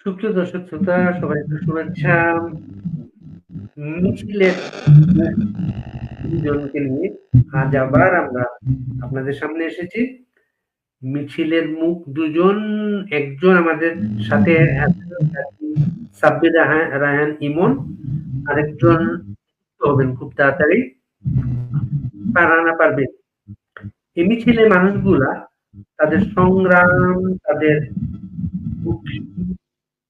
সুপ্রিয় দর্শক শ্রোতা সবাইকে শুভেচ্ছা। মিছিলের মুখ ২ জনকে নিয়ে আজ আবার আমরা আপনাদের সামনে এসেছি। মিছিলের মুখ ২ জন, একজন আমাদের সাথে আছেন সাব্বির রায়হান ইমন, আরেকজন হবেন খুব তাড়াতাড়ি ফারহানা পারভীন। এই মিছিলের মানুষগুলা তাদের সংগ্রাম, তাদের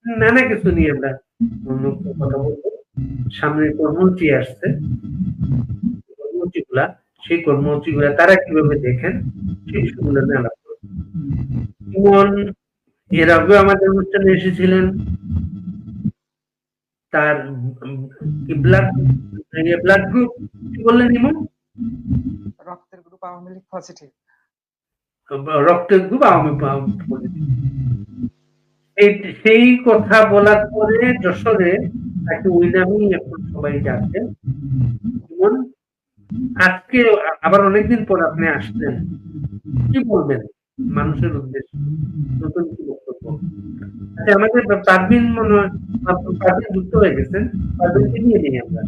নানা কিছু নিয়ে আমরা কথা বলবো। সামনে কর্মসূচি আসছে। কর্মসূচিগুলা সেই কর্মসূচিগুলা তারা কিভাবে দেখেন সেই বিষয়গুলো নিয়ে আলাপ করব। ইমন এর আগেও আমাদের অনুষ্ঠানে এসেছিলেন। তার ব্লাড গ্রুপ কি বললেন ইমন? রক্তের গ্রুপ আওয়ামী লীগ পজিটিভ। রক্তের গ্রুপ আওয়ামী পজিটিভ। সেই কথা বলার পরে যশোরে তাকে ওই নামেই এখন সবাই ডাকেন। ইমন, আজকে আবার অনেকদিন পর আপনি আসলেন, কি বলবেন মানুষের উদ্দেশ্যে? নতুন কি বক্তব্য? আচ্ছা, আমাদের পারভীন মনে হয় পারভীন যুক্ত হয়ে গেছেন। পারভীনকে নিয়ে নিই আমরা।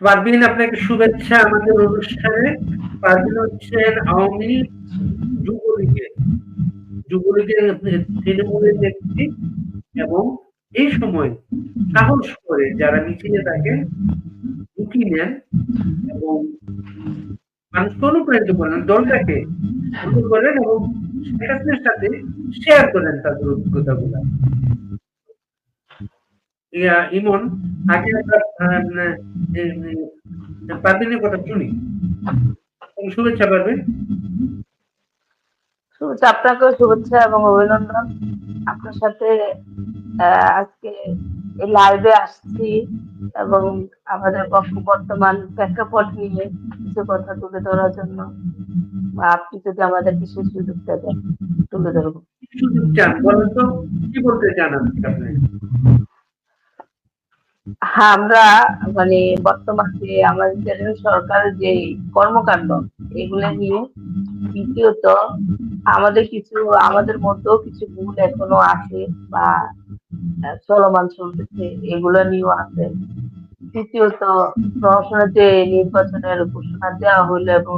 পারভীন, আপনাকে শুভেচ্ছা আমাদের অনুষ্ঠানে। পারভীন হচ্ছেন আওয়ামী যুবলীগের তৃণমূলের নেত্রী এবং এই সময় সাহস করে যারা মিছিলে থাকে ঝুঁকি নেন এবং মানুষকে অনুপ্রাণিত করেন, দলটাকে করেন এবং শেখ হাসিনার সাথে শেয়ার করেন তাদের অভিজ্ঞতাগুলা। ইমন, আগে আমরা পারভীনের কথা শুনি। শুভেচ্ছা পারভীন। শুভেচ্ছা, আপনাকেও শুভেচ্ছা এবং অভিনন্দন। আপনার সাথে আজকে এই লাইভে আসছি এবং আমাদের বর্তমান প্রেক্ষাপট নিয়ে কিছু কথা তুলে ধরার জন্য আপনি যদি আমাদেরকে সেই সুযোগটা দেন তুলে ধরবো। সুযোগ চান, বলেন তো কি বলতে চান আপনি? হ্যাঁ, আমরা মানে বর্তমান যে আমাদের সরকারের যে কর্মকাণ্ড এগুলো নিয়ে, দ্বিতীয়ত আমাদের মধ্যেও কিছু ভুল এখনো আছে বা চলমান চলতেছে, এগুলো নিয়েও আছে। তৃতীয়ত প্রশাসনের যে নির্বাচনের ঘোষণা দেওয়া হলো এবং